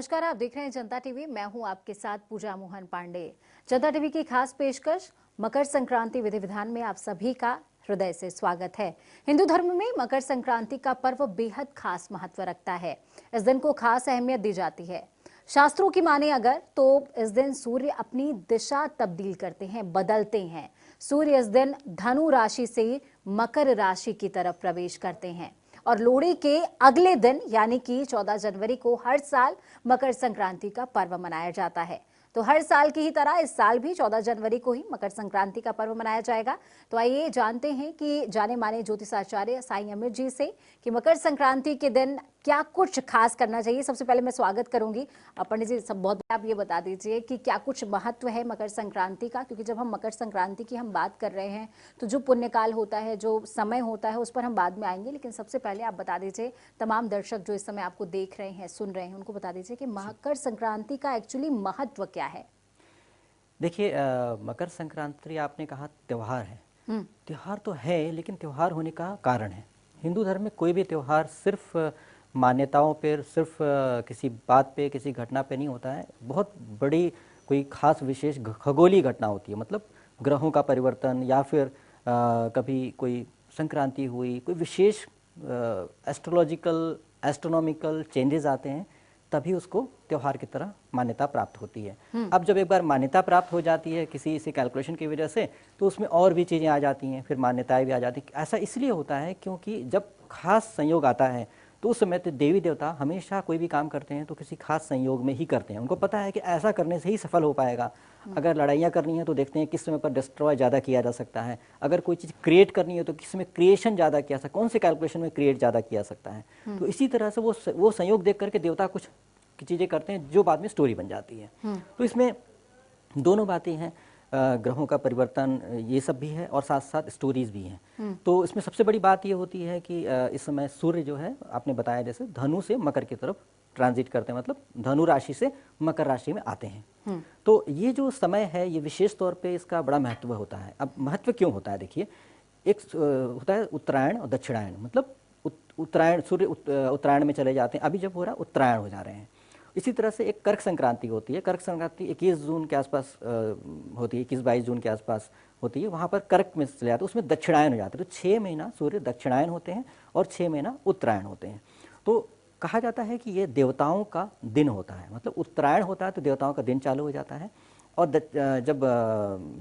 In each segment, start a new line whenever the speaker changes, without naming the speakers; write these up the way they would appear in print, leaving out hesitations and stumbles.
नमस्कार, आप देख रहे हैं जनता टीवी। मैं हूं आपके साथ पूजा मोहन पांडे। जनता टीवी की खास पेशकश मकर संक्रांति विधि विधान में आप सभी का हृदय से स्वागत है। हिंदू धर्म में मकर संक्रांति का पर्व बेहद खास महत्व रखता है। इस दिन को खास अहमियत दी जाती है। शास्त्रों की माने अगर तो इस दिन सूर्य अपनी दिशा तब्दील करते हैं, बदलते हैं। सूर्य इस दिन धनु राशि से मकर राशि की तरफ प्रवेश करते हैं और लोहड़ी के अगले दिन यानी कि 14 जनवरी को हर साल मकर संक्रांति का पर्व मनाया जाता है। तो हर साल की ही तरह इस साल भी 14 जनवरी को ही मकर संक्रांति का पर्व मनाया जाएगा। तो आइए जानते हैं कि जाने माने ज्योतिषाचार्य साईं अमित जी से कि मकर संक्रांति के दिन क्या कुछ खास करना चाहिए। सबसे पहले मैं स्वागत करूंगी पंडित जी। सब बहुत आप ये बता दीजिए कि क्या कुछ महत्व है मकर संक्रांति का, क्योंकि जब हम मकर संक्रांति की हम बात कर रहे हैं तो जो पुण्यकाल होता है, जो समय होता है, उस पर हम बाद में आएंगे। लेकिन सबसे पहले आप बता दीजिए, तमाम दर्शक जो इस समय आपको देख रहे हैं, सुन रहे हैं, उनको बता दीजिए कि मकर संक्रांति का एक्चुअली महत्व क्या है।
देखिए, मकर संक्रांति आपने कहा त्यौहार है। त्यौहार तो है, लेकिन त्यौहार होने का कारण है। हिंदू धर्म में कोई भी त्यौहार सिर्फ मान्यताओं पर, सिर्फ किसी बात पे, किसी घटना पे नहीं होता है। बहुत बड़ी कोई खास विशेष खगोलीय घटना होती है। मतलब ग्रहों का परिवर्तन या फिर कभी कोई संक्रांति हुई, कोई विशेष एस्ट्रोलॉजिकल, एस्ट्रोनॉमिकल चेंजेस आते हैं, तभी उसको त्यौहार की तरह मान्यता प्राप्त होती है। अब जब एक बार मान्यता प्राप्त हो जाती है किसी इसी कैलकुलेशन की वजह से, तो उसमें और भी चीज़ें आ जाती हैं, फिर मान्यताएं भी आ जाती हैं। ऐसा इसलिए होता है क्योंकि जब खास संयोग आता है तो उस समय तो देवी देवता हमेशा कोई भी काम करते हैं तो किसी खास संयोग में ही करते हैं। उनको पता है कि ऐसा करने से ही सफल हो पाएगा। अगर लड़ाइयाँ करनी है तो देखते हैं किस समय पर डिस्ट्रॉय ज़्यादा किया जा सकता है। अगर कोई चीज़ क्रिएट करनी है तो किस में क्रिएशन ज़्यादा किया सकता है, कौन से कैलकुलेशन में क्रिएट ज़्यादा किया सकता है। तो इसी तरह से वो संयोग देख करके देवता कुछ चीज़ें करते हैं जो बाद में स्टोरी बन जाती है। तो इसमें दोनों बातें हैं, ग्रहों का परिवर्तन ये सब भी है और साथ साथ स्टोरीज भी हैं। तो इसमें सबसे बड़ी बात ये होती है कि इस समय सूर्य जो है, आपने बताया जैसे धनु से मकर की तरफ ट्रांजिट करते हैं, मतलब धनु राशि से मकर राशि में आते हैं। तो ये जो समय है, ये विशेष तौर पे इसका बड़ा महत्व होता है। अब महत्व क्यों होता है, देखिए, एक होता है उत्तरायण और दक्षिणायन। मतलब उत्तरायण, सूर्य उत्तरायण में चले जाते हैं, अभी जब हो रहा है उत्तरायण हो जा रहे हैं। इसी तरह से एक कर्क संक्रांति होती है। कर्क संक्रांति 21 जून के आसपास होती है, 21-22 जून के आसपास होती है। वहाँ पर कर्क में चले जाते हैं, उसमें दक्षिणायन हो जाते हैं। तो 6 महीना सूर्य दक्षिणायन होते हैं और 6 महीना उत्तरायण होते हैं। तो कहा जाता है कि ये देवताओं का दिन होता है। मतलब उत्तरायण होता है तो देवताओं का दिन चालू हो जाता है, और जब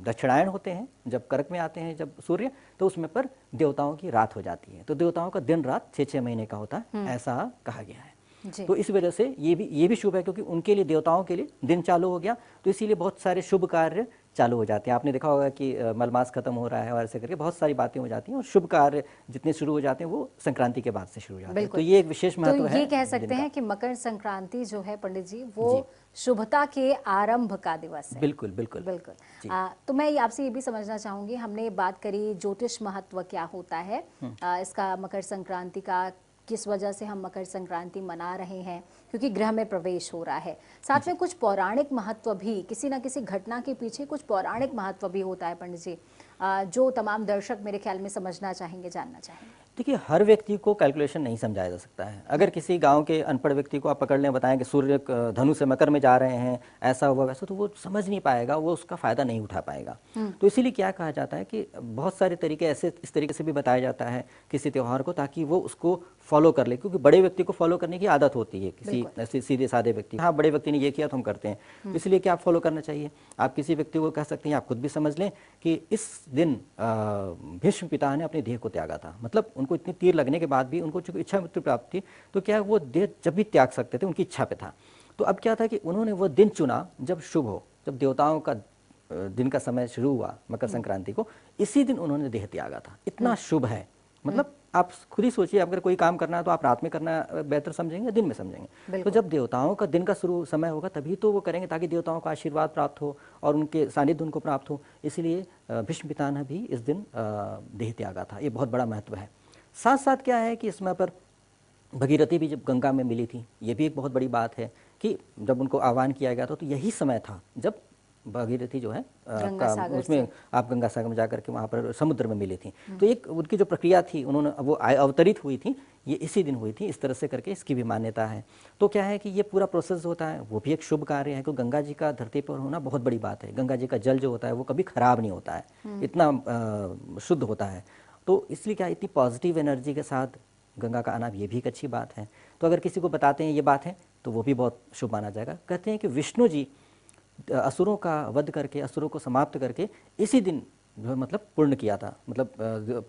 दक्षिणायन होते हैं, जब कर्क में आते हैं जब सूर्य, तो उसमें पर देवताओं की रात हो जाती है। तो देवताओं का दिन रात 6-6 महीने का होता है, ऐसा कहा गया है। तो इस वजह से ये भी शुभ है, क्योंकि उनके लिए, देवताओं के लिए दिन चालू हो गया, तो इसीलिए बहुत सारे शुभ कार्य चालू हो जाते हैं। आपने देखा होगा कि मलमास खत्म हो रहा है और ऐसे करके बहुत सारी बातें हो जाती हैं, और शुभ कार्य जितने शुरू हो जाते हैं वो संक्रांति के बाद से शुरू हो जाते हैं। तो ये एक विशेष महत्व है।
ये कह सकते हैं कि मकर संक्रांति जो है पंडित जी, वो शुभता के आरंभ का दिवस है।
बिल्कुल बिल्कुल
बिल्कुल। तो मैं आपसे ये भी समझना चाहूंगी, हमने बात करी ज्योतिष महत्व क्या होता है इसका, मकर संक्रांति का, किस वजह से हम मकर संक्रांति मना रहे हैं, क्योंकि ग्रह में प्रवेश हो रहा है। साथ में कुछ पौराणिक महत्व भी, किसी ना किसी घटना के पीछे कुछ पौराणिक महत्व भी होता है पंडित जी, जो तमाम दर्शक मेरे ख्याल में समझना चाहेंगे, जानना चाहेंगे।
देखिए, हर व्यक्ति को कैलकुलेशन नहीं समझाया जा सकता है। अगर किसी गांव के अनपढ़ व्यक्ति को आप पकड़ लें, बताएं कि सूर्य धनु से मकर में जा रहे हैं, ऐसा हुआ वैसा, तो वो समझ नहीं पाएगा, वो उसका फ़ायदा नहीं उठा पाएगा। तो इसीलिए क्या कहा जाता है कि बहुत सारे तरीके ऐसे, इस तरीके से भी बताया जाता है किसी त्यौहार को, ताकि वो उसको फॉलो कर ले। क्योंकि बड़े व्यक्ति को फॉलो करने की आदत होती है, किसी ऐसे सीधे साधे व्यक्ति, हाँ बड़े व्यक्ति ने ये किया तो हम करते हैं, तो इसलिए क्या आप फॉलो करना चाहिए। आप किसी व्यक्ति को कह सकते हैं, आप खुद भी समझ लें कि इस दिन भीष्म पिता ने अपनी देह को त्यागा था। मतलब उनको इतनी तीर लगने के बाद भी उनको चूंकि इच्छा मृत्यु प्राप्त थी, तो क्या वो देह जब भी त्याग सकते थे, उनकी इच्छा पे था। तो अब क्या था कि उन्होंने वो दिन चुना जब शुभ हो, जब देवताओं का दिन का समय शुरू हुआ मकर संक्रांति को, इसी दिन उन्होंने देह त्यागा था। इतना शुभ है। मतलब आप खुद ही सोचिए, अगर कोई काम करना है तो आप रात में करना बेहतर समझेंगे, दिन में समझेंगे। तो जब देवताओं का दिन का शुरू समय होगा तभी तो वो करेंगे, ताकि देवताओं का आशीर्वाद प्राप्त हो और उनके सानिध्य उनको प्राप्त हो। इसलिए भीष्म पिता ने भी इस दिन देह त्यागा था। ये बहुत बड़ा महत्व है। साथ साथ क्या है कि इसमें पर भगीरथी भी जब गंगा में मिली थी, ये भी एक बहुत बड़ी बात है कि जब उनको आह्वान किया गया था, तो यही समय था जब भागीरथी जो है
गंगा
आपका
सागर
उसमें आप गंगा सागर में जाकर के वहाँ पर समुद्र में मिली थी। तो एक उनकी जो प्रक्रिया थी, उन्होंने वो अवतरित हुई थी, ये इसी दिन हुई थी, इस तरह से करके इसकी भी मान्यता है। तो क्या है कि ये पूरा प्रोसेस होता है वो भी एक शुभ कार्य है, क्योंकि गंगा जी का धरती पर होना बहुत बड़ी बात है। गंगा जी का जल जो होता है वो कभी खराब नहीं होता है, इतना शुद्ध होता है। तो इसलिए क्या इतनी पॉजिटिव एनर्जी के साथ गंगा का आना, ये भी एक अच्छी बात है। तो अगर किसी को बताते हैं ये बात है तो वो भी बहुत शुभ माना जाएगा। कहते हैं कि विष्णु जी असुरों का वध करके, असुरों को समाप्त करके इसी दिन जो मतलब पूर्ण किया था, मतलब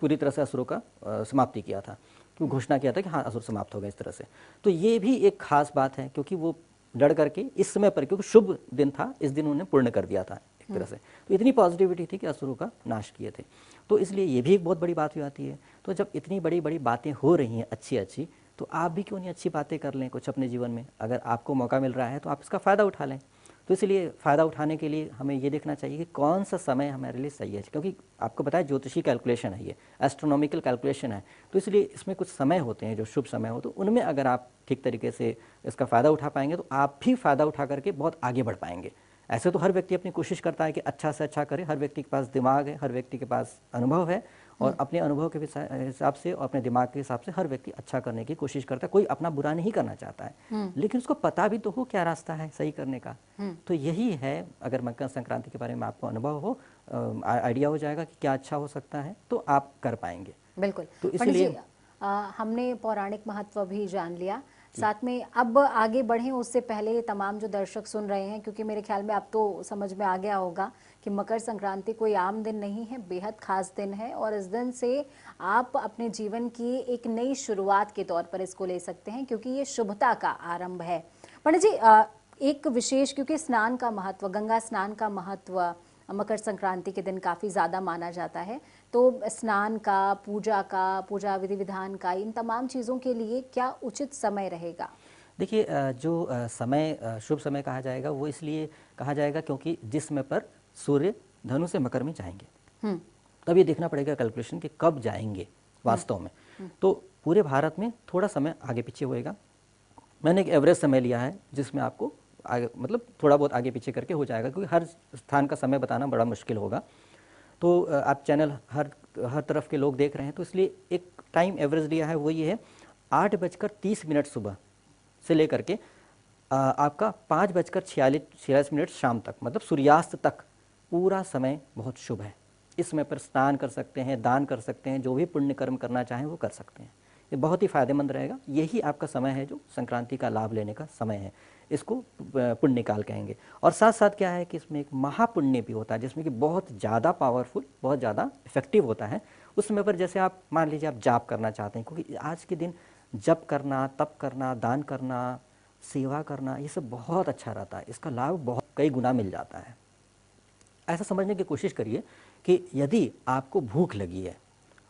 पूरी तरह से असुरों का समाप्ति किया था, तो घोषणा किया था कि हाँ असुर समाप्त हो गए इस तरह से। तो ये भी एक खास बात है, क्योंकि वो लड़ करके इस समय पर, क्योंकि शुभ दिन था, इस दिन उन्होंने पूर्ण कर दिया था एक तरह से। तो इतनी पॉजिटिविटी थी कि असुरों का नाश किए थे। तो इसलिए ये भी एक बहुत बड़ी बात हो जाती है। तो जब इतनी बड़ी बड़ी बातें हो रही हैं अच्छी अच्छी, तो आप भी क्यों नहीं अच्छी बातें कर लें कुछ अपने जीवन में। अगर आपको मौका मिल रहा है तो आप इसका फ़ायदा उठा लें। तो इसलिए फ़ायदा उठाने के लिए हमें ये देखना चाहिए कि कौन सा समय हमारे लिए सही है, क्योंकि आपको पता है ज्योतिषी कैलकुलेशन है, ये एस्ट्रोनॉमिकल कैलकुलेशन है। तो इसलिए इसमें कुछ समय होते हैं जो शुभ समय हो, तो उनमें अगर आप ठीक तरीके से इसका फ़ायदा उठा पाएंगे तो आप भी फ़ायदा उठा करके बहुत आगे बढ़ पाएंगे। ऐसे तो हर व्यक्ति अपनी कोशिश करता है कि अच्छा से अच्छा करे, हर व्यक्ति के पास दिमाग है, हर व्यक्ति के पास अनुभव है, और अपने अनुभव के हिसाब से और अपने दिमाग के हिसाब से हर व्यक्ति अच्छा करने की कोशिश करता है। कोई अपना बुरा नहीं करना चाहता है, लेकिन उसको पता भी तो हो क्या रास्ता है सही करने का। तो यही है, अगर मकर संक्रांति के बारे में आपको अनुभव हो, आइडिया हो जाएगा कि क्या अच्छा हो सकता है, तो आप कर पाएंगे।
बिल्कुल।
तो
पंडित जी,
इसलिए
हमने पौराणिक महत्व भी जान लिया, साथ में अब आगे बढ़ें उससे पहले तमाम जो दर्शक सुन रहे हैं, क्योंकि मेरे ख्याल में अब तो समझ में आ गया होगा कि मकर संक्रांति कोई आम दिन नहीं है, बेहद खास दिन है, और इस दिन से आप अपने जीवन की एक नई शुरुआत के तौर पर इसको ले सकते हैं, क्योंकि ये शुभता का आरंभ है। पंडित जी, एक विशेष, क्योंकि स्नान का महत्व, गंगा स्नान का महत्व मकर संक्रांति के दिन काफ़ी ज़्यादा माना जाता है, तो स्नान का, पूजा विधि विधान का, इन तमाम चीज़ों के लिए क्या उचित समय रहेगा?
देखिए, जो समय शुभ समय कहा जाएगा वो इसलिए कहा जाएगा क्योंकि जिस समय पर सूर्य धनु से मकर में जाएंगे, तब ये देखना पड़ेगा कैलकुलेशन कि कब जाएंगे वास्तव में। तो पूरे भारत में थोड़ा समय आगे पीछे होएगा। मैंने एक एवरेज समय लिया है जिसमें आपको आगे, मतलब थोड़ा बहुत आगे पीछे करके हो जाएगा, क्योंकि हर स्थान का समय बताना बड़ा मुश्किल होगा। तो आप चैनल हर तरफ के लोग देख रहे हैं, तो इसलिए एक टाइम एवरेज लिया है, वो ये है 8:30 सुबह से लेकर के आपका 5:46 शाम तक, मतलब सूर्यास्त तक पूरा समय बहुत शुभ है। इस समय पर स्नान कर सकते हैं, दान कर सकते हैं, जो भी पुण्य कर्म करना चाहें वो कर सकते हैं। ये बहुत ही फायदेमंद रहेगा। यही आपका समय है जो संक्रांति का लाभ लेने का समय है, इसको पुण्य काल कहेंगे। और साथ साथ क्या है कि इसमें एक महापुण्य भी होता है, जिसमें कि बहुत ज़्यादा पावरफुल, बहुत ज़्यादा इफेक्टिव होता है। उस समय पर जैसे आप मान लीजिए आप जाप करना चाहते हैं, क्योंकि आज के दिन जप करना, तप करना, दान करना, सेवा करना, ये सब बहुत अच्छा रहता है। इसका लाभ बहुत कई गुना मिल जाता है। ऐसा समझने की कोशिश करिए कि यदि आपको भूख लगी है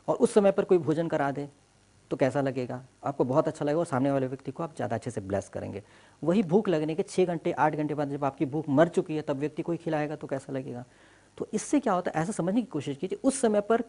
और उस समय पर कोई भोजन करा दे तो कैसा लगेगा, आपको बहुत अच्छा लगेगा, और सामने वाले व्यक्ति को आप ज़्यादा अच्छे से ब्लेस करेंगे। वही भूख लगने के 6 घंटे 8 घंटे बाद जब आपकी भूख मर चुकी है तब व्यक्ति कोई खिलाएगा तो कैसा लगेगा। तो इससे क्या होता है, ऐसा समझने की कोशिश कीजिए उस समय पर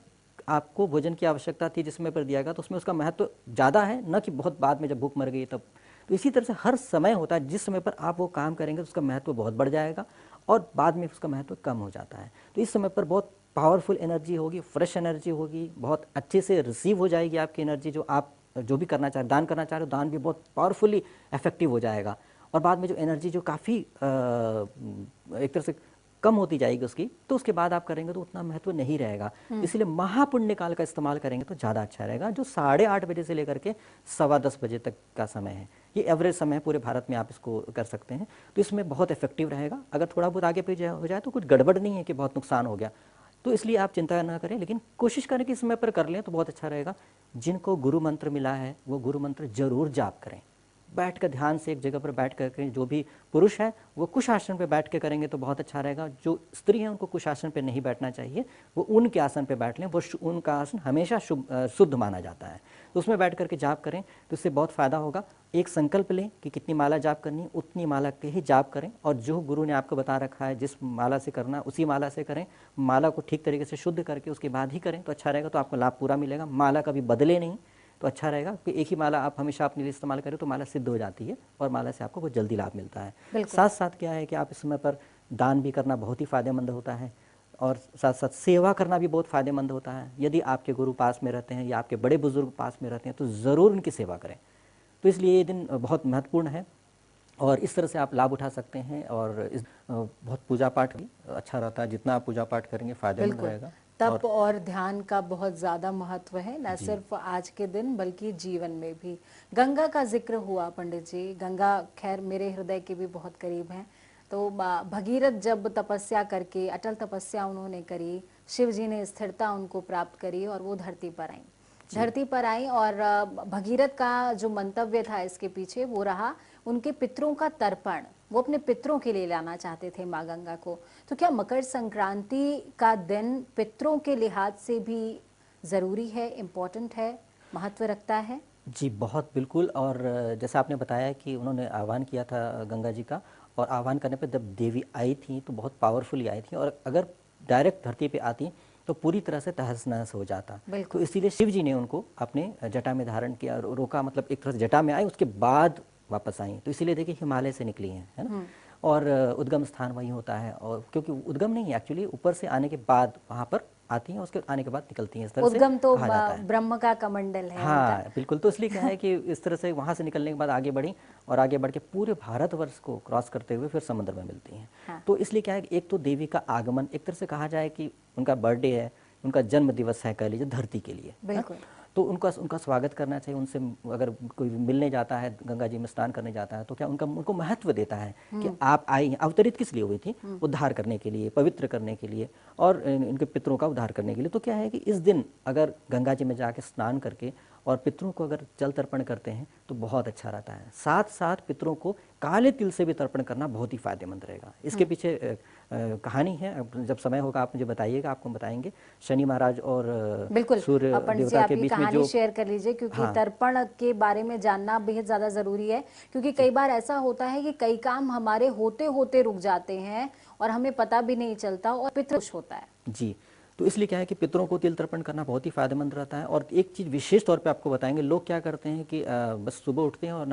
आपको भोजन की आवश्यकता थी, जिस समय पर दिया गया, तो उसमें उसका महत्व ज़्यादा है, न कि बहुत बाद में जब भूख मर गई तब। तो इसी तरह से हर समय होता है, जिस समय पर आप वो काम करेंगे तो उसका महत्व बहुत बढ़ जाएगा और बाद में उसका महत्व कम हो जाता है। तो इस समय पर बहुत पावरफुल एनर्जी होगी, फ्रेश एनर्जी होगी, बहुत अच्छे से रिसीव हो जाएगी आपकी एनर्जी। जो आप जो भी करना चाह रहे, दान करना चाह रहे हो, दान भी बहुत पावरफुली इफेक्टिव हो जाएगा। और बाद में जो एनर्जी जो काफ़ी एक तरह से कम होती जाएगी उसकी, तो उसके बाद आप करेंगे तो उतना महत्व नहीं रहेगा। इसलिए महापुण्य काल का इस्तेमाल करेंगे तो ज़्यादा अच्छा रहेगा, जो 8:30 बजे से लेकर के 10:15 बजे तक का समय है। ये एवरेज समय है, पूरे भारत में आप इसको कर सकते हैं। तो इसमें बहुत इफेक्टिव रहेगा। अगर थोड़ा बहुत आगे पीछे हो जाए तो कुछ गड़बड़ नहीं है कि बहुत नुकसान हो गया, तो इसलिए आप चिंता ना करें, लेकिन कोशिश करें कि इस समय पर कर लें तो बहुत अच्छा रहेगा। जिनको गुरु मंत्र मिला है वो गुरु मंत्र जरूर जाप करें, बैठ कर ध्यान से एक जगह पर बैठ कर। जो भी पुरुष है वो कुश आसन पे बैठ के करेंगे तो बहुत अच्छा रहेगा। जो स्त्री है उनको कुश आसन पे नहीं बैठना चाहिए, वो उनके आसन पे बैठ लें। वो उनका आसन हमेशा शुद्ध माना जाता है, तो उसमें बैठ करके जाप करें तो इससे बहुत फ़ायदा होगा। एक संकल्प लें कि कितनी माला जाप करनी है, उतनी माला के ही जाप करें, और जो गुरु ने आपको बता रखा है जिस माला से करना उसी माला से करें। माला को ठीक तरीके से शुद्ध करके उसके बाद ही करें तो अच्छा रहेगा, तो आपको लाभ पूरा मिलेगा। माला कभी बदले नहीं तो अच्छा रहेगा कि एक ही माला आप हमेशा अपने लिए इस्तेमाल करें तो माला सिद्ध हो जाती है और माला से आपको बहुत जल्दी लाभ मिलता है। साथ साथ क्या है कि आप इस समय पर दान भी करना बहुत ही फायदेमंद होता है और साथ साथ सेवा करना भी बहुत फायदेमंद होता है। यदि आपके गुरु पास में रहते हैं या आपके बड़े बुजुर्ग पास में रहते हैं तो ज़रूर उनकी सेवा करें। तो इसलिए ये दिन बहुत महत्वपूर्ण है और इस तरह से आप लाभ उठा सकते हैं और इस बहुत पूजा पाठ भी अच्छा रहता है। जितना आप पूजा पाठ करेंगे फायदेमंद
बिल्कुल।
रहेगा।
तप और ध्यान का बहुत ज़्यादा महत्व है, न
जी।
सिर्फ आज के दिन बल्कि जीवन में भी। गंगा का जिक्र हुआ पंडित जी, गंगा खैर मेरे हृदय के भी बहुत करीब हैं। तो भगीरथ जब तपस्या करके, अटल तपस्या उन्होंने करी, शिव जी ने स्थिरता उनको प्राप्त करी और वो धरती पर आई। धरती पर आई और भगीरथ का जो मंतव्य था इसके पीछे वो रहा उनके पितरों का तर्पण। वो अपने पितरों के लिए लाना चाहते थे माँ गंगा को। तो क्या मकर संक्रांति का दिन पितरों के लिहाज से भी ज़रूरी है, इम्पोर्टेंट है, महत्व रखता है?
जी बहुत बिल्कुल। और जैसा आपने बताया कि उन्होंने आह्वान किया था गंगा जी का, और आह्वान करने पर जब देवी आई थी तो बहुत पावरफुली आई थी और अगर डायरेक्ट धरती पे आती तो पूरी तरह से तहस नहस हो जाता। तो इसीलिए शिव जी ने उनको अपने जटा में धारण किया, रोका, मतलब एक तरह से जटा में आई उसके बाद वापस आई। तो इसीलिए देखिए हिमालय से निकली हैं, है ना, और उद्गम स्थान वहीं होता है। और क्योंकि उद्गम नहीं एक्चुअली ऊपर से आने के बाद वहाँ पर आती हैं, उसके आने के बाद निकलती हैं, इस तरह से
उद्गम तो
कहा जाता है।
ब्रह्म का कमंडल है
हाँ
उनका।
बिल्कुल। तो इसलिए क्या है कि इस तरह से वहाँ से निकलने के बाद आगे बढ़ी और आगे बढ़ के पूरे भारतवर्ष को क्रॉस करते हुए फिर समुद्र में मिलती हैं।
हाँ।
तो इसलिए क्या है कि एक तो देवी का आगमन, एक तरह से कहा जाए कि उनका बर्थडे है, उनका जन्म दिवस है कह लीजिए धरती के लिए।
बिल्कुल।
तो उनका स्वागत करना चाहिए। उनसे अगर कोई मिलने जाता है, गंगा जी में स्नान करने जाता है, तो क्या उनको महत्व देता है कि आप आई हैं। अवतरित किस लिए हुई थी? उद्धार करने के लिए, पवित्र करने के लिए और इनके पितरों का उद्धार करने के लिए। तो क्या है कि इस दिन अगर गंगा जी में जाके स्नान करके और पितरों को अगर जल तर्पण करते हैं तो बहुत अच्छा रहता है। साथ साथ पितरों को काले तिल से भी तर्पण करना बहुत ही फायदेमंद रहेगा। इसके पीछे कहानी है, जब समय होगा आप मुझे बताइएगा, आपको बताएंगे। शनि महाराज और
बिल्कुल
सूर्य
पंडित जी,
देवता
आप
के
ये
बीच में
कहानी
जो
शेयर कर लीजिए, क्योंकि
हाँ।
तर्पण के बारे में जानना बेहद ज़्यादा ज़रूरी है। क्योंकि कई बार ऐसा होता है कि कई काम हमारे होते होते रुक जाते हैं और हमें पता भी नहीं चलता और पितृ खुश होता है।
जी। तो इसलिए क्या है कि पितरों को तिल तर्पण करना बहुत ही फायदेमंद रहता है। और एक चीज़ विशेष तौर पे आपको बताएंगे, लोग क्या करते हैं कि बस सुबह उठते हैं और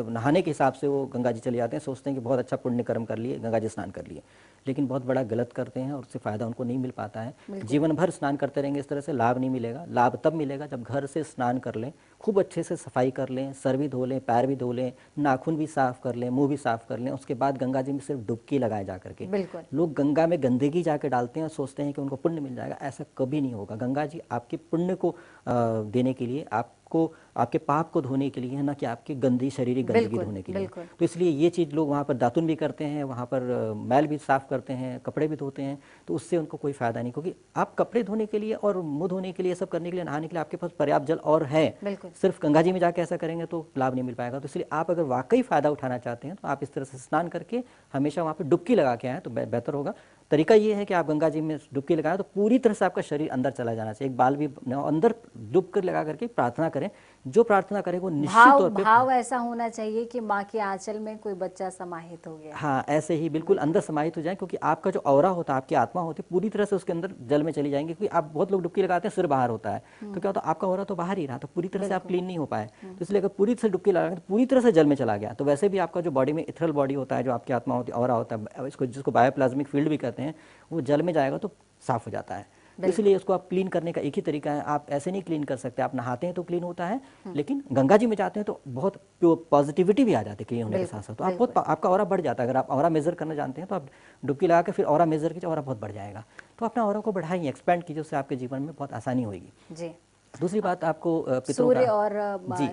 नहाने के हिसाब से वो गंगा जी चले जाते हैं, सोचते हैं कि बहुत अच्छा पुण्य कर्म कर लिए, गंगा जी स्नान कर लिए, लेकिन बहुत बड़ा गलत करते हैं और उससे फ़ायदा उनको नहीं मिल पाता है। जीवन भर स्नान करते रहेंगे इस तरह से, लाभ नहीं मिलेगा। लाभ तब मिलेगा जब घर से स्नान कर लें, खूब अच्छे से सफाई कर लें, सर भी धो लें, पैर भी धो लें, नाखून भी साफ़ कर लें, मुँह भी साफ़ कर लें। उसके बाद गंगा जी में सिर्फ डुबकी लगाए जा करके। लोग गंगा में गंदगी जाके डालते हैं और सोचते हैं कि उनको पुण्य मिल जाएगा। ऐसा कभी नहीं होगा। गंगा जी आपके पुण्य को देने के लिए, आपको आपके पाप को धोने के लिए है, ना कि आपकी गंदी शारीरिक गंदगी धोने के लिए। तो इसलिए ये चीज़ लोग वहाँ पर दातुन भी करते हैं, वहाँ पर मैल भी साफ़ करते हैं, कपड़े भी धोते हैं। तो उससे उनको कोई फ़ायदा नहीं, क्योंकि आप कपड़े धोने के लिए और मुँह धोने के लिए, सब करने के लिए, नहाने के लिए आपके पास पर्याप्त जल और है। सिर्फ गंगा जी में जाके ऐसा करेंगे तो लाभ नहीं मिल पाएगा। तो इसलिए आप अगर वाकई फ़ायदा उठाना चाहते हैं तो आप इस तरह से स्नान करके हमेशा वहाँ पर डुबकी लगा के आएँ तो बेहतर होगा। तरीका ये है कि आप गंगा जी में डुबकी लगाएं तो पूरी तरह से आपका शरीर अंदर चला जाना चाहिए। एक बाल भी अंदर डुब कर लगा करके प्रार्थना करें। जो प्रार्थना करें वो निश्चित तौर पे
भाव ऐसा होना चाहिए कि माँ के आंचल में कोई बच्चा समाहित हो गया।
हाँ, ऐसे ही बिल्कुल अंदर समाहित हो जाए, क्योंकि आपका जो ऑरा होता है, आपकी आत्मा होती है, पूरी तरह से उसके अंदर जल में चली जाएंगी। क्योंकि आप बहुत लोग डुबकी लगाते हैं, सिर बाहर होता है, तो क्या होता है, आपका ऑरा तो बाहर ही रहा, तो पूरी तरह से आप क्लीन नहीं हो पाए। तो इसलिए अगर पूरी तरह से डुबकी लगाएंगे तो पूरी तरह से जल में चला गया। तो वैसे भी आपका जो बॉडी में इथरल बॉडी होता है, जो आपकी आत्मा होती है, ऑरा होता है, इसको जिसको बायोप्लाज्मिक फील्ड भी कहते हैं, वो जल में जाएगा तो साफ हो जाता है। तो इसलिए उसको आप क्लीन करने का एक ही तरीका है। आप ऐसे नहीं क्लीन कर सकते। आप नहाते हैं तो क्लीन होता है, लेकिन गंगा जी में जाते हैं तो बहुत पॉजिटिविटी भी आ जाती है क्लीन होने के साथ साथ। तो आप बहुत, आपका ऑरा बढ़ जाता है। अगर आप ऑरा मेजर करना जानते हैं तो आप डुबकी लगा के फिर ऑरा मेजर कीजिए, ऑरा बहुत बढ़ जाएगा। तो अपना ऑरा को बढ़ाइए, एक्सपेंड कीजिए, उससे आपके जीवन में बहुत आसानी होगी।
जी।
दूसरी बात आपको
सूर्य और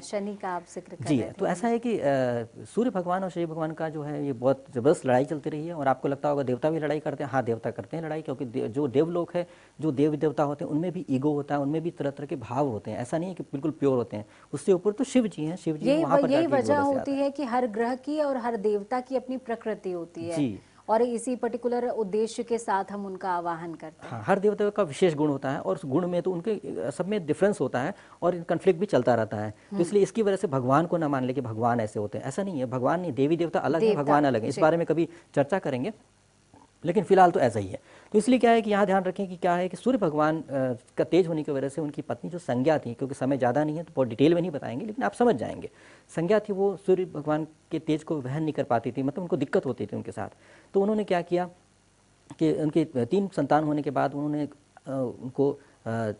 शनि का आप जिक्र कर
जी
रहे थे।
तो ऐसा है कि सूर्य भगवान और शनि भगवान का जो है ये बहुत ज़बरदस्त लड़ाई चलती रही है। और आपको लगता होगा देवता भी लड़ाई करते हैं। हाँ, देवता करते हैं लड़ाई, क्योंकि जो देवलोक है, जो देव देवता होते हैं, उनमें भी ईगो होता है, उनमें भी तरह तरह के भाव होते हैं। ऐसा नहीं है कि बिल्कुल प्योर होते हैं। उससे ऊपर तो शिव जी हैं। शिव जी वहाँ पर
यही वजह होती है कि हर ग्रह की और हर देवता की अपनी प्रकृति होती है और इसी पर्टिकुलर उद्देश्य के साथ हम उनका आवाहन करते हैं।
हाँ, हर देवता का विशेष गुण होता है और उस गुण में तो उनके सब में डिफरेंस होता है और कन्फ्लिक्ट भी चलता रहता है। तो इसलिए इसकी वजह से भगवान को ना मान ले कि भगवान ऐसे होते हैं, ऐसा नहीं है। भगवान नहीं, देवी देवता अलग है, भगवान अलग है। इस बारे में कभी चर्चा करेंगे। लेकिन फिलहाल तो ऐसा ही है। तो इसलिए क्या है कि यहाँ ध्यान रखें कि क्या है कि सूर्य भगवान का तेज होने की वजह से उनकी पत्नी जो संज्ञा थी, क्योंकि समय ज़्यादा नहीं है तो बहुत डिटेल में नहीं बताएंगे, लेकिन आप समझ जाएंगे, संज्ञा थी वो सूर्य भगवान के तेज को वहन नहीं कर पाती थी, मतलब उनको दिक्कत होती थी उनके साथ। तो उन्होंने क्या किया कि उनके 3 संतान होने के बाद उन्होंने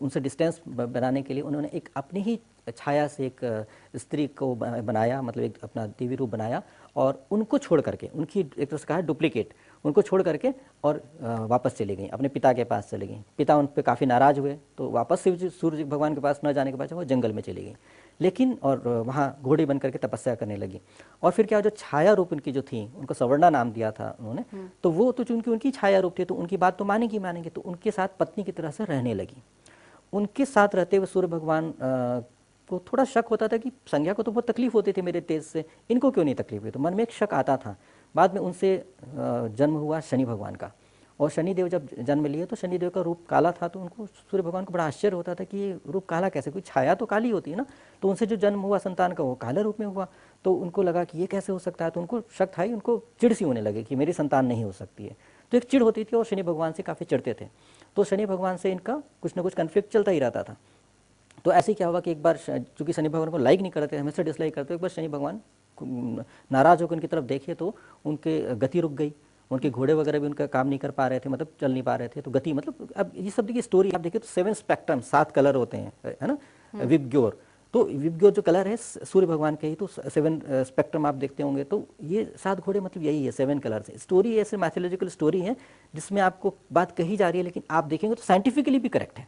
उनसे डिस्टेंस बनाने के लिए उन्होंने एक अपनी ही छाया से एक स्त्री को बनाया, मतलब एक अपना देवी रूप बनाया, और उनको छोड़ करके, उनकी एक तरह से कहा डुप्लीकेट, उनको छोड़ करके और वापस चली गई, अपने पिता के पास चली गई। पिता उन पर काफ़ी नाराज़ हुए, तो वापस से सूर्य भगवान के पास न जाने के बाद वो जंगल में चली गई, लेकिन और वहाँ घोड़ी बन करके तपस्या करने लगी। और फिर क्या, जो छाया रूप उनकी जो थी, उनको सवर्णा नाम दिया था उन्होंने, तो वो तो चूंकि उनकी छाया रूप थी तो उनकी बात तो मानेंगे, तो उनके साथ पत्नी की तरह से रहने लगी। उनके साथ रहते हुए सूर्य भगवान को थोड़ा शक होता था कि संज्ञा को तो बहुत तकलीफ होती थी मेरे तेज से, इनको क्यों नहीं तकलीफ हुई, तो मन में एक शक आता था। बाद में उनसे जन्म हुआ शनि भगवान का, और शनिदेव जब जन्म लिए तो शनिदेव का रूप काला था, तो उनको सूर्य भगवान को बड़ा आश्चर्य होता था कि ये रूप काला कैसे, कोई छाया तो काली होती है ना, तो उनसे जो जन्म हुआ संतान का वो काले रूप में हुआ, तो उनको लगा कि ये कैसे हो सकता है, तो उनको शक था ही, उनको चिड़ सी होने लगे कि मेरी संतान नहीं हो सकती है। तो एक चिड़ होती थी और शनि भगवान से काफ़ी चिढ़ते थे, तो शनि भगवान से इनका कुछ ना कुछ कन्फ्लिक्ट चलता ही रहता था। तो ऐसे क्या हुआ कि एक बार चूंकि शनि भगवान को लाइक नहीं करते, हमेशा डिसलाइक करते, एक बार शनि भगवान नाराज होकर उनकी तरफ देखे तो उनके गति रुक गई, उनके घोड़े वगैरह भी उनका काम नहीं कर पा रहे थे, मतलब चल नहीं पा रहे थे, तो गति, मतलब अब ये सब देखिए स्टोरी आप देखिए तो 7 स्पेक्ट्रम, 7 कलर होते हैं, है ना, विबग्योर, तो विबग्योर जो कलर है सूर्य भगवान के ही, तो 7 स्पेक्ट्रम आप देखते होंगे, तो ये 7 घोड़े मतलब यही है, 7 कलर से स्टोरी, ऐसे मैथोलॉजिकल स्टोरी है जिसमें आपको बात कही जा रही है, लेकिन आप देखेंगे तो साइंटिफिकली भी करेक्ट है।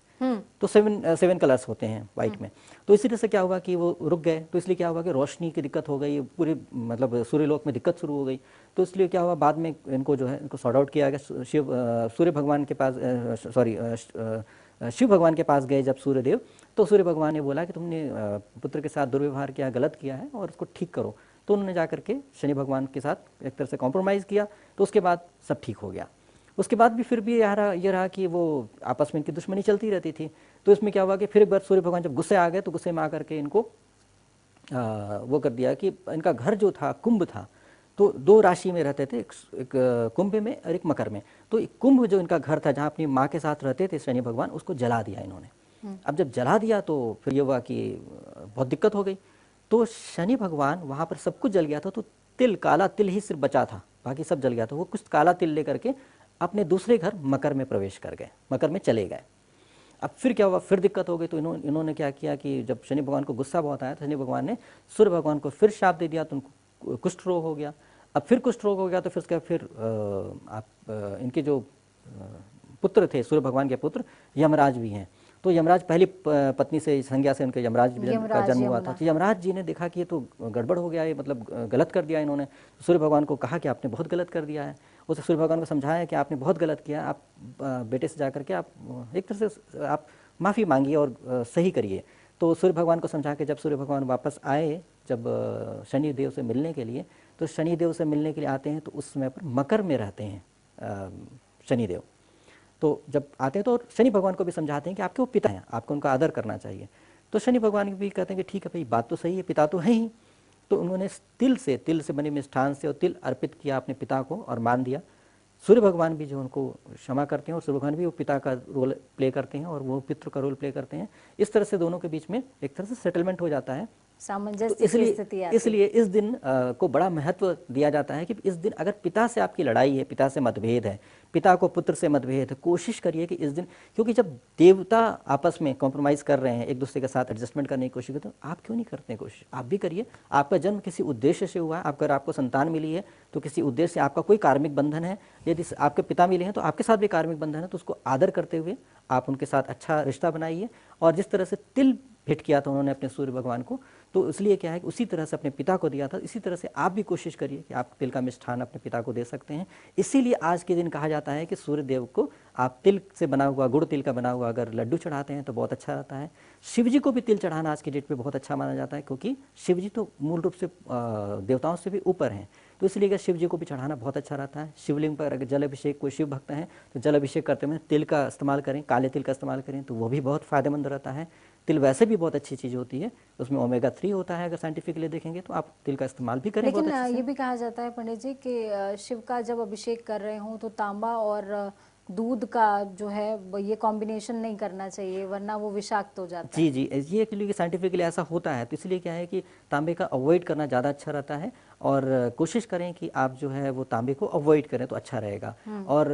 तो 7 कलर्स होते हैं व्हाइट में। तो इसी तरह से क्या हुआ कि वो रुक गए, तो इसलिए क्या हुआ कि रोशनी की दिक्कत हो गई, पूरे मतलब सूर्यलोक में दिक्कत शुरू हो गई। तो इसलिए क्या हुआ, बाद में इनको जो है इनको सॉर्ट आउट किया गया। सूर्य भगवान के पास, सॉरी शिव भगवान के पास गए जब सूर्यदेव, तो सूर्य भगवान ने बोला कि तुमने पुत्र के साथ दुर्व्यवहार किया, गलत किया है और उसको ठीक करो। तो उन्होंने जा करके शनि भगवान के साथ एक तरह से कॉम्प्रोमाइज़ किया, तो उसके बाद सब ठीक हो गया। उसके बाद भी फिर भी ये रहा कि वो आपस में इनकी दुश्मनी चलती रहती थी। तो इसमें क्या हुआ कि फिर एक बार सूर्य भगवान जब गुस्से आ गए, तो गुस्से में आकर के इनको वो कर दिया कि इनका घर जो था कुंभ था, तो 2 राशि में रहते थे, एक कुंभ में और एक मकर में। तो एक कुंभ जो इनका घर था, जहाँ अपनी माँ के साथ रहते थे शनि भगवान, उसको जला दिया इन्होंने। अब जब जला दिया तो फिर ये हुआ कि बहुत दिक्कत हो गई। तो शनि भगवान वहाँ पर सब कुछ जल गया था, तो तिल, काला तिल ही सिर्फ बचा था, बाकी सब जल गया था। वो कुछ काला तिल लेकर के अपने दूसरे घर मकर में प्रवेश कर गए, मकर में चले गए। अब फिर क्या हुआ, फिर दिक्कत हो गई, तो इन्होंने क्या किया कि जब शनि भगवान को गुस्सा बहुत आया, तो शनि भगवान ने सूर्य भगवान को फिर शाप दे दिया, तो उनको कुष्ठ रोग हो गया। अब फिर कुष्ठ रोग हो गया, तो फिर उसका फिर इनके जो पुत्र थे, सूर्य भगवान के पुत्र यमराज भी हैं, तो यमराज पहली पत्नी से संज्ञा से उनके यमराज का जन्म हुआ था। तो यमराज जी ने देखा कि ये तो गड़बड़ हो गया है, मतलब गलत कर दिया इन्होंने। सूर्य भगवान को कहा कि आपने बहुत गलत कर दिया है। उसे सूर्य भगवान को समझाया कि आपने बहुत गलत किया, आप बेटे से जाकर के आप एक तरह से आप माफ़ी मांगिए और सही करिए। तो सूर्य भगवान को समझा के जब सूर्य भगवान वापस आए, जब शनि देव से मिलने के लिए, तो शनि देव से मिलने के लिए आते हैं, तो उस समय पर मकर में रहते हैं शनिदेव। तो जब आते हैं तो शनि भगवान को भी समझाते हैं कि आपके वो पिता हैं, आपको उनका आदर करना चाहिए। तो शनि भगवान भी कहते हैं कि ठीक है भाई, बात तो सही है, पिता तो है ही। तो उन्होंने तिल से बने मिष्ठान से और तिल अर्पित किया अपने पिता को और मान दिया। सूर्य भगवान भी जो उनको क्षमा करते हैं, और सूर्य भगवान भी वो पिता का रोल प्ले करते हैं और वो पितृ का रोल प्ले करते हैं। इस तरह से दोनों के बीच में एक तरह से सेटलमेंट हो जाता है।
सामंजस्य
तो
की स्थिति आती है।
इसलिए इस दिन को बड़ा महत्व दिया जाता है कि इस दिन अगर पिता से आपकी लड़ाई है, पिता से मतभेद है, पिता को पुत्र से मतभेद है, कोशिश करिए कि इस दिन, क्योंकि जब देवता आपस में कॉम्प्रोमाइज़ कर रहे हैं, एक दूसरे के साथ एडजस्टमेंट करने की कोशिश करते हैं, आप क्यों नहीं करते हैं कोशिश? आप भी करिए। आपका जन्म किसी उद्देश्य से हुआ है, अगर आपको संतान मिली है तो किसी उद्देश्य से, आपका कोई कार्मिक बंधन है। यदि आपके पिता मिले हैं तो आपके साथ भी कार्मिक बंधन है, तो उसको आदर करते हुए आप उनके साथ अच्छा रिश्ता बनाइए। और जिस तरह से तिल भेंट किया था उन्होंने अपने सूर्य भगवान को, तो इसलिए क्या है कि उसी तरह से अपने पिता को दिया था, इसी तरह से आप भी कोशिश करिए कि आप तिल का मिष्ठान अपने पिता को दे सकते हैं। इसीलिए आज के दिन कहा जाता है कि सूर्य देव को आप तिल से बना हुआ, गुड़ तिल का बना हुआ अगर लड्डू चढ़ाते हैं तो बहुत अच्छा रहता है। शिव जी को भी तिल चढ़ाना आज की डेट में बहुत अच्छा माना जाता है, क्योंकि शिव जी तो मूल रूप से देवताओं से भी ऊपर हैं, तो इसलिए कि शिव जी को भी चढ़ाना बहुत अच्छा रहता है। शिवलिंग पर अगर जल अभिषेक, कोई शिव भक्त हैं तो जल अभिषेक करते हुए तिल का इस्तेमाल करें, काले तिल का इस्तेमाल करें, तो वो भी बहुत फ़ायदेमंद रहता है। तिल वैसे भी बहुत अच्छी चीज़ होती है, उसमें ओमेगा 3 होता है, अगर साइंटिफिकली देखेंगे तो आप तिल का इस्तेमाल भी करें बहुत
लेकिन
अच्छे
ये
से।
भी कहा जाता है पंडित जी कि शिव का जब अभिषेक कर रहे हों तो तांबा और दूध का जो है ये कॉम्बिनेशन नहीं करना चाहिए, वरना वो विषाक्त हो जाता
जी
है।
जी, ये एक्चुअली साइंटिफिकली ऐसा होता है, तो इसलिए क्या है कि तांबे का अवॉइड करना ज़्यादा अच्छा रहता है, और कोशिश करें कि आप जो है वो तांबे को अवॉइड करें तो अच्छा रहेगा। और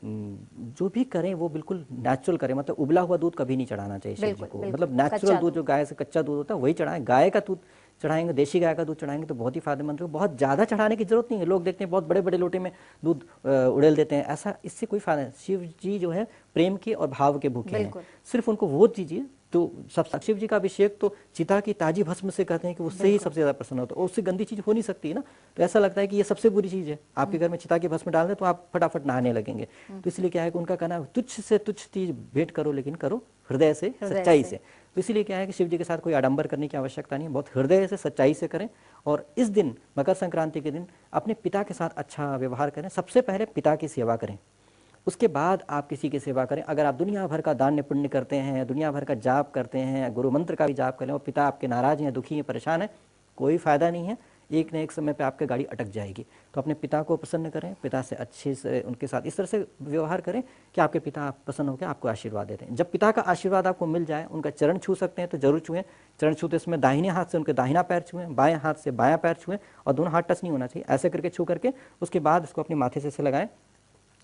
जो भी करें वो बिल्कुल नेचुरल करें, मतलब उबला हुआ दूध कभी नहीं चढ़ाना चाहिए शिव जी
बिल्कुल
को,
बिल्कुल,
मतलब नेचुरल
कच्चा
दूध
दूध।
जो गाय से कच्चा दूध होता है वही चढ़ाएं। गाय का दूध चढ़ाएंगे, देशी गाय का दूध चढ़ाएंगे तो बहुत ही फायदेमंद है। बहुत ज़्यादा चढ़ाने की जरूरत नहीं है, लोग देखते हैं बहुत बड़े बड़े लोटे में दूध उड़ेल देते हैं, ऐसा इससे कोई फायदा नहीं। शिव जी जो है प्रेम के और भाव के भूखे हैं,
बिल्कुल।
सिर्फ उनको वो दीजिए। तो सब शिव जी का अभिषेक तो चिता की ताजी भस्म से कहते हैं कि उससे ही
बिल्कुल।
सबसे ज्यादा प्रसन्न होता है, और उससे गंदी चीज हो नहीं सकती है ना। तो ऐसा लगता है कि ये सबसे बुरी चीज है, आपके घर में चिता की भस्म डाल दें तो आप फटाफट नहाने लगेंगे। तो इसलिए क्या है कि उनका कहना है तुच्छ से तुच्छ चीज भेंट करो, लेकिन करो हृदय से,
हृदय
सच्चाई
से।
से। तो इसीलिए क्या है कि शिव जी के साथ कोई आडंबर करने की आवश्यकता नहीं है, बहुत हृदय से सच्चाई से करें। और इस दिन मकर संक्रांति के दिन अपने पिता के साथ अच्छा व्यवहार करें, सबसे पहले पिता की सेवा करें, उसके बाद आप किसी की सेवा करें। अगर आप दुनिया भर का दान पुण्य करते हैं, दुनिया भर का जाप करते हैं, गुरु मंत्र का भी जाप करें, और पिता आपके नाराज हैं, दुखी हैं, परेशान हैं, कोई फायदा नहीं है, एक न एक समय पे आपकी गाड़ी अटक जाएगी। तो अपने पिता को प्रसन्न करें, पिता से अच्छे से उनके साथ इस तरह से व्यवहार करें कि आपके पिता प्रसन्न होकर आपको आशीर्वाद देते हैं। जब पिता का आशीर्वाद आपको मिल जाए, उनका चरण छू सकते हैं तो जरूर छुएं। चरण छूते समय दाहिने हाथ से उनके दाहिना पैर छुएं, बाएं हाथ से बायां पैर छुएं, और दोनों हाथ टच नहीं होना चाहिए, ऐसे करके छू करके उसके बाद इसको अपने माथे से लगाएं।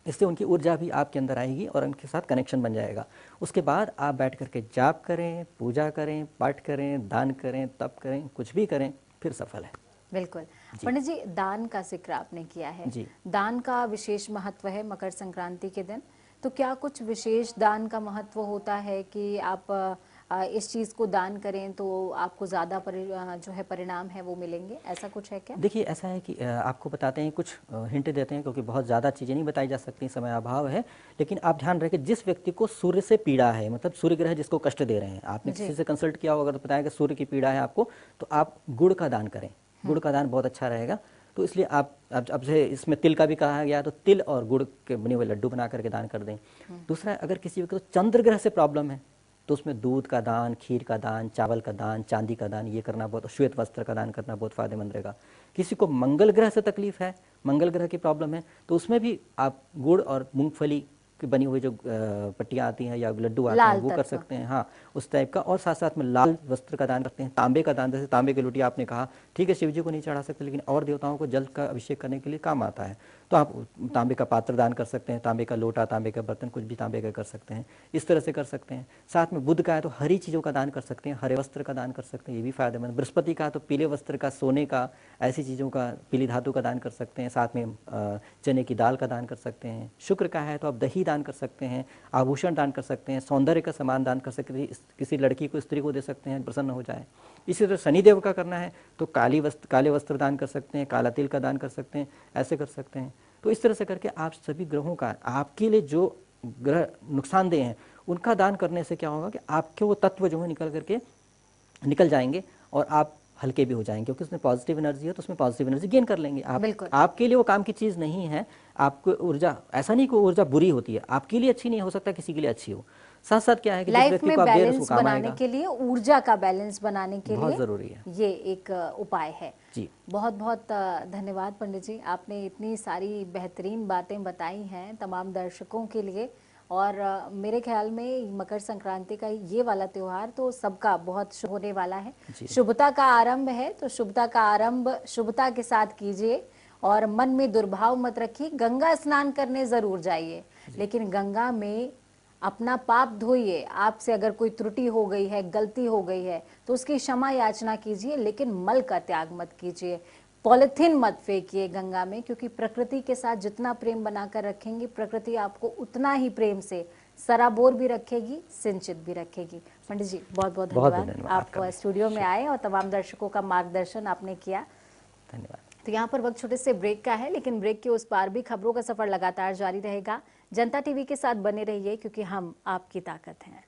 इससे उनकी ऊर्जा भी आपके अंदर आएगी और उनके साथ कनेक्शन बन जाएगा। उसके बाद आप बैठ करके जाप करें, पूजा करें, पाठ करें, दान करें, तप करें, कुछ भी करें, फिर सफल है।
बिल्कुल। पंडित जी, दान का जिक्र आपने किया है,
जी।
दान का विशेष महत्व है मकर संक्रांति के दिन, तो क्या कुछ विशेष दान का महत्व होता है कि आप इस चीज़ को दान करें तो आपको ज़्यादा जो है परिणाम है वो मिलेंगे, ऐसा कुछ है क्या?
देखिए ऐसा है कि आपको बताते हैं, कुछ हिंट देते हैं, क्योंकि बहुत ज़्यादा चीज़ें नहीं बताई जा सकती, समय अभाव है। लेकिन आप ध्यान रखें, जिस व्यक्ति को सूर्य से पीड़ा है, मतलब सूर्य ग्रह जिसको कष्ट दे रहे हैं, आपने
जी।
किसी से कंसल्ट किया होगा तो बताया कि सूर्य की पीड़ा है आपको, तो आप गुड़ का दान करें, गुड़ का दान बहुत अच्छा रहेगा। तो इसलिए आप अब से इसमें तिल का भी कहा गया, तो तिल और गुड़ के बने हुए लड्डू बना करके दान कर दें। दूसरा, अगर किसी व्यक्ति को चंद्र ग्रह से प्रॉब्लम है तो उसमें दूध का दान, खीर का दान, चावल का दान, चांदी का दान, ये करना बहुत, श्वेत वस्त्र का दान करना बहुत फायदेमंद रहेगा। किसी को मंगल ग्रह से तकलीफ है, मंगल ग्रह की प्रॉब्लम है, तो उसमें भी आप गुड़ और मूंगफली की बनी हुई जो पट्टियाँ आती हैं या लड्डू आते हैं
लाल
वो कर
तत्व।
सकते हैं, हाँ उस टाइप का। और साथ साथ में लाल वस्त्र का दान करते हैं, तांबे का दान, जैसे तांबे की लोटी आपने कहा, ठीक है शिव जी को नहीं चढ़ा सकते, लेकिन और देवताओं को जल का अभिषेक करने के लिए काम आता है, तो आप तांबे का पात्र दान कर सकते हैं, तांबे का लोटा, तांबे का बर्तन, कुछ भी तांबे का कर सकते हैं, इस तरह से कर सकते हैं। साथ में बुध का है तो हरी चीज़ों का दान कर सकते हैं, हरे वस्त्र का दान कर सकते हैं, ये भी फायदेमंद। बृहस्पति का है तो पीले वस्त्र का, सोने का, ऐसी चीज़ों का, पीली धातु का दान कर सकते हैं। साथ में चने की दाल का दान कर सकते हैं। शुक्र का है तो आप दही दान कर सकते हैं, आभूषण दान कर सकते हैं, सौंदर्य का सामान दान कर सकते हैं, किसी लड़की को, स्त्री को दे सकते हैं, प्रसन्न हो जाए। इसी तरह शनिदेव का करना है तो काले वस्त्र दान कर सकते हैं, काला तिल का दान कर सकते हैं, ऐसे कर सकते हैं। तो इस तरह से करके आप सभी ग्रहों का, आपके लिए जो ग्रह नुकसानदेह हैं उनका दान करने से क्या होगा कि आपके वो तत्व जो है निकल जाएंगे और आप हल्के भी हो जाएंगे, क्योंकि उसमें पॉजिटिव एनर्जी है तो उसमें पॉजिटिव एनर्जी गेन कर लेंगे आप।
बिल्कुल।
आपके लिए वो काम की चीज़ नहीं है। आपको ऊर्जा, ऐसा नहीं कि ऊर्जा बुरी होती है, आपके लिए अच्छी नहीं हो सकता, किसी के लिए अच्छी हो। साथ साथ क्या है कि जिस
लाइफ
व्यक्ति
में
को आप दे रहे हैं
बैलेंस
उसको काम
बनाने
आएगा।
के लिए, ऊर्जा का बैलेंस बनाने के
बहुत
लिए
ज़रूरी है
ये एक उपाय है
जी।
बहुत बहुत धन्यवाद पंडित जी, आपने इतनी सारी बेहतरीन बातें बताई हैं तमाम दर्शकों के लिए। और मेरे ख्याल में मकर संक्रांति का ये वाला त्यौहार तो सबका बहुत शुभ होने वाला है। शुभता का आरंभ है, तो शुभता का आरंभ शुभता के साथ कीजिए और मन में दुर्भाव मत रखिए। गंगा स्नान करने जरूर जाइए, लेकिन गंगा में अपना पाप धोइए। आपसे अगर कोई त्रुटि हो गई है, गलती हो गई है, तो उसकी क्षमा याचना कीजिए, लेकिन मल का त्याग मत कीजिए। पॉलिथीन मत फेंकिए गंगा में, क्योंकि प्रकृति के साथ जितना प्रेम बनाकर रखेंगे, प्रकृति आपको उतना ही प्रेम से सराबोर भी रखेगी, सिंचित भी रखेगी। पंडित जी बहुत बहुत धन्यवाद, आप स्टूडियो में आए और तमाम दर्शकों का मार्गदर्शन आपने किया।
धन्यवाद।
तो यहाँ पर वक्त छोटे से ब्रेक का है, लेकिन ब्रेक के उस पार भी खबरों का सफर लगातार जारी रहेगा। जनता टीवी के साथ बने रहिए, क्योंकि हम आपकी ताकत हैं।